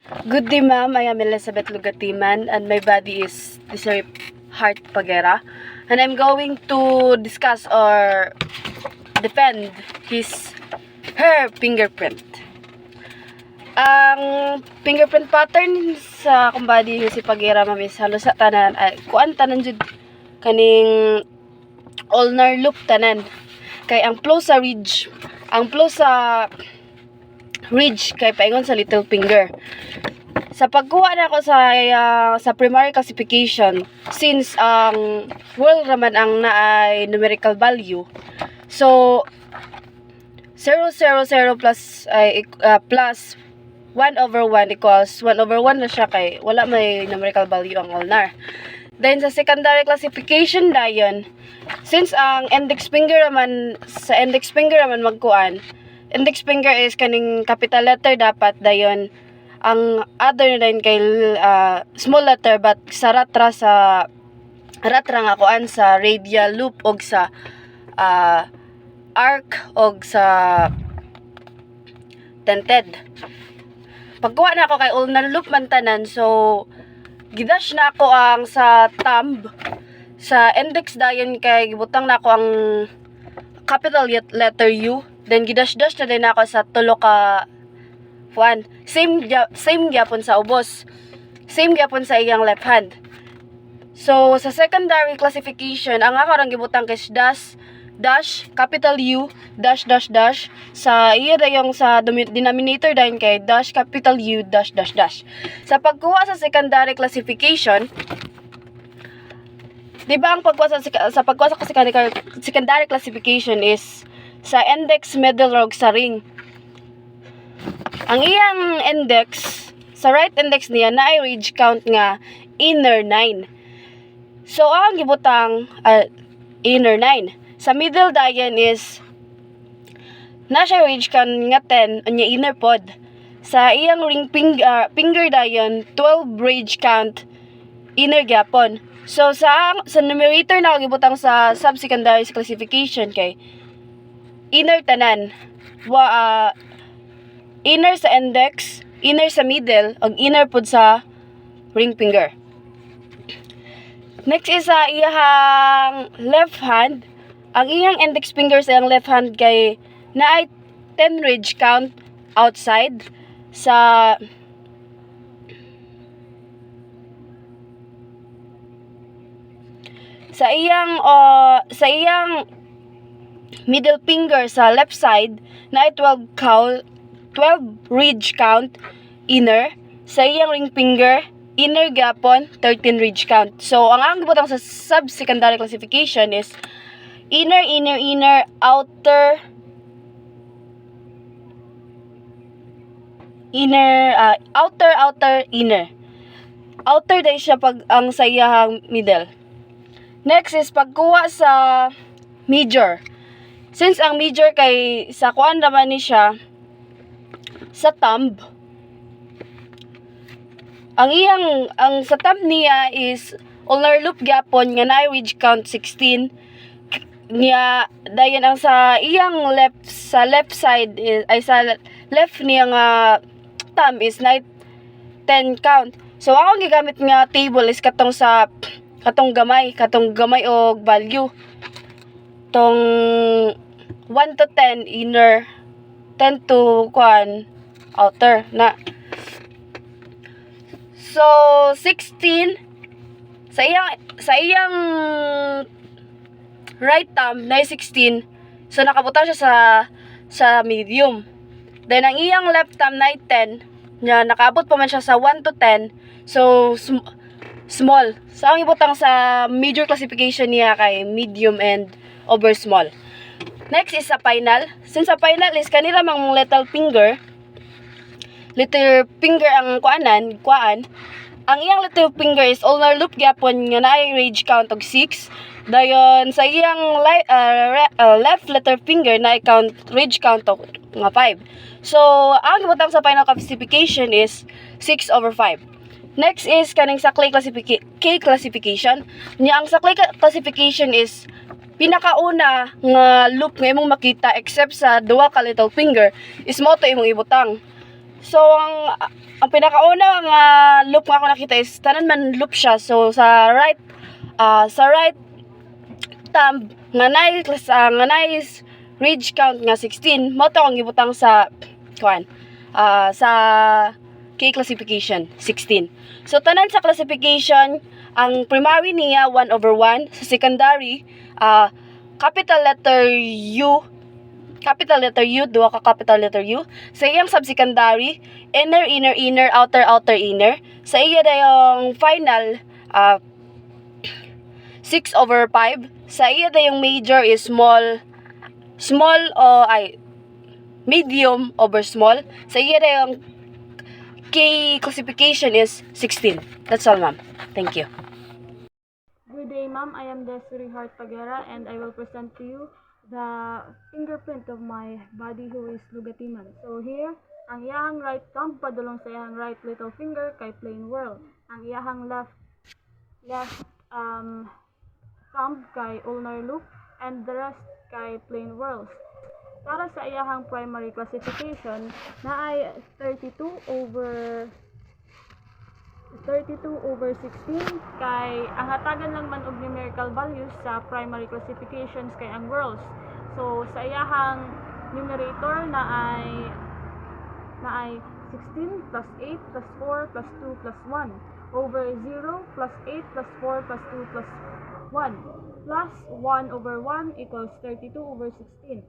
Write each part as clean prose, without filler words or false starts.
Good day, ma'am. I am Elizabeth Lugatiman, and my body is Desiree Heart Pagera. And I'm going to discuss or defend her fingerprint. Ang fingerprint pattern sa akong body si Pagera, ma'am, is halos sa tanan ay kuan tanan jud kaning ulnar loop tanan. Kay ang flow sa ridge kay paingon sa little finger. Sa pagkuha na ako sa primary classification, since ang world raman ang naay numerical value, so 0, 0, 0 plus plus 1/1 equals 1/1 na siya, kay wala may numerical value ang ulnar. Then sa secondary classification dayon, since ang index finger naman magkuan, index finger is kaning capital letter dapat, dayon ang other na din kay small letter, but sa ratra nga kuan sa radial loop og sa arc og sa tented. Pagkuha na ako kay ulnar loop man tanan, so gidash na ako ang sa thumb sa index dayon, kay gibutang na ako ang capital letter U, then gidash-dash na din ako sa tulo ka one. Same gyapon sa ubos. Same gyapon sa iyang left hand. So sa secondary classification, ang ako rang gibutang kay dash capital U dash dash dash, sa iya dayong sa denominator dayon kay dash capital U dash dash dash. Sa pagkuha sa secondary classification, di ba ang pagkuha sa secondary classification is sa index, middle, rog sa ring. Ang iyang index, sa right index niya na ay ridge count nga inner 9. So ang gibutang inner 9. Sa middle dayon is na siya ridge count nga 10 unya inner pod. Sa iyang ring finger dayon 12 ridge count inner gyapon. So sa numerator na gibutang sa subsecondary classification kay inner tanan. Inner sa index, inner sa middle, ug inner pod sa ring finger. Next is sa iyang left hand. Ang iyang index finger sa iyang left hand kay naay 10 ridge count outside sa iyang middle finger sa left side naay 12 ridge count inner. Sa iyang ring finger inner gapon 13 ridge count. So ang gibutang sa sub-secondary classification is inner, outer, inner. Outer day siya pag ang sa iyang middle. Next is pagkuha sa major. Since ang major kay sa kuan naman ni siya sa thumb, ang sa thumb niya is ulnar loop gyapon nga naay ridge count 16 niya. Dayon ang sa iyang left side is, ay sa left niya nga thumb is na 10 count. So akong gigamit nga table is katong gamay og value. Tong 1 to 10 inner, 10 to outer na. So 16 sa iyang right thumb na 16, so nakabutang siya sa medium. Then ang iyang left thumb na 10 nya nakaabot pa man siya sa 1 to 10, so small. So ang ibutang sa major classification niya kay medium and over small. Next is sa final. Since sa final is kanila mang little finger ang kuan, ang iyang little finger is ulnar loop gyapon nga naay ridge count og 6. Dayon sa iyang left little finger na ridge count og nga 5. So ang gibutang sa final classification is 6/5. Next is kaning sa K classification. Nya ang sa K classification is pinakauna nga loop nga imong makita except sa duha ka little finger is mo to imong ibutang. So ang pinakauna nga loop nga ako nakita is tanan man loop siya. So sa right thumb nga nice ridge count nga 16 mo to ang gibutang sa sa K classification 16. So tanan sa classification ang primary niya 1/1, sa secondary capital letter U, duha ka capital letter U. Sa iyang subsecondary, inner, outer, inner. Sa iya dayong final, 6/5. Sa iya dayong major is medium over small. Sa iya dayong K classification is 16. That's all, ma'am. Thank you. Good day, ma'am. I am Desiree Hart Pagera, and I will present to you the fingerprint of my body who is lugatiman. So here, ang iyahang right thumb padulong sa iyahang right little finger kay plain whirl. Ang iyahang left thumb kay ulnar loop, and the rest kay plain whirls. Para sa iyahang primary classification, na ay 32/16 kay ang hatagan lang man og numerical values sa primary classifications kay ang whirls. So sa iyahang numerator na ay 16 plus 8 plus 4 plus 2 plus 1 over 0 plus 8 plus 4 plus 2 plus 1 plus 1/1 equals 32/16.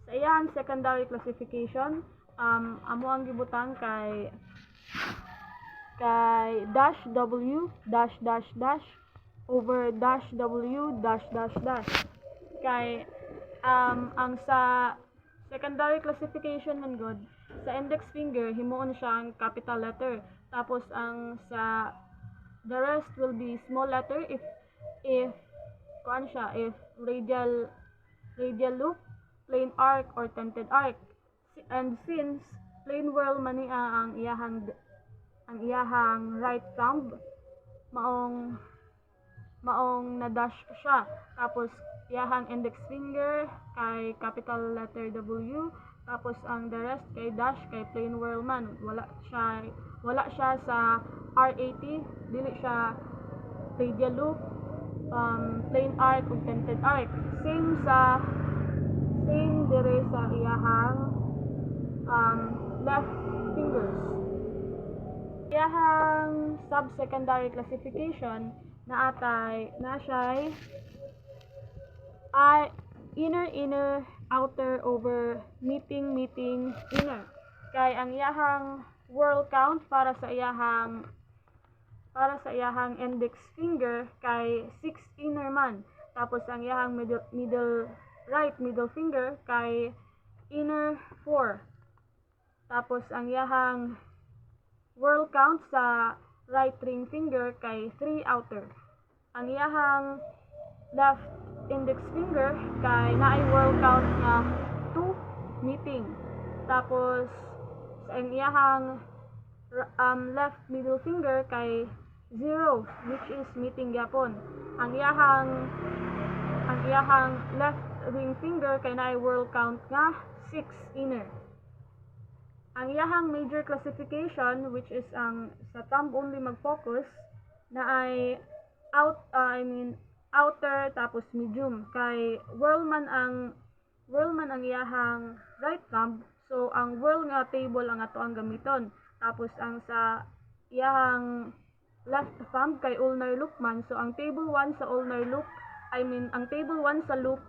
Sa iyang secondary classification, amo ang gibutang kay dash W dash dash dash over dash W dash dash dash. Kay ang sa secondary classification man god, sa index finger himuon siya ang capital letter, tapos ang sa the rest will be small letter if radial loop, plain arc or tented arc. And since plain whirl man niya ang iyahang right thumb, maong na dash siya, tapos iyahang index finger kay capital letter W, tapos ang the rest kay dash kay plain whirl man, wala siya sa R80, dili siya radial loop, plain arc ug tented arc. Same dire sa iyahang left fingers. Iyahang subsecondary classification na siya'y inner, outer over meeting, inner. Kay ang iyahang whirl count para sa iyahang index finger kay 6 inner man. Tapos ang iyahang right middle finger kay inner 4. Tapos ang iyahang whirl count sa right ring finger kay 3 outer. Ang iyahang left index finger kay naay whirl count nga 2 meeting. Tapos ang iyahang left middle finger kay 0, which is meeting gyapon. Ang iyahang left ring finger kay naay whirl count nga 6 inner. Ang iyahang major classification, which is ang sa thumb only mag-focus, na ay outer tapos medium. Kay whirl man ang iyahang right thumb, so ang whirl nga table ang ato ang gamiton. Tapos ang sa iyahang left thumb kay ulnar loop man, so ang table 1 sa ulnar loop, ang table 1 sa loop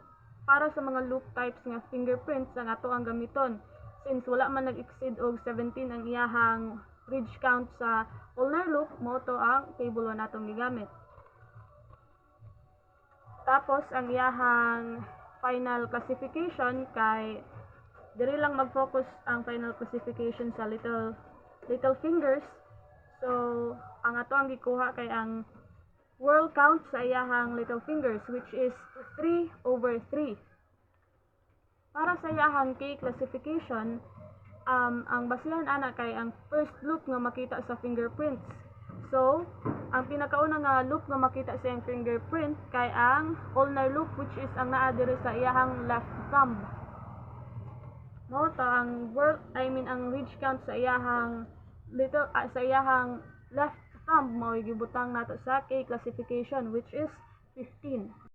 para sa mga loop types nga fingerprints ang ato ang gamiton. Since wala man nag-exceed og 17 ang iyahang ridge count sa ulnar loop, mo to ang table 1 natong gigamit. Tapos ang iyahang final classification kay diri lang mag-focus ang final classification sa little fingers. So ang ato ang gikuha kay ang whirl count sa iyahang little fingers, which is 3/3. Para sa iyahang K classification, ang basihan ana kay ang first loop nga makita sa fingerprints. So, ang pinakauna nga loop nga makita sa iyang fingerprint kay ang ulnar loop, which is ang naa diri sa iyahang left thumb. Mo ta ang ridge count count sa iyahang sa iyahang left thumb mao gibutang nato sa K classification which is 15.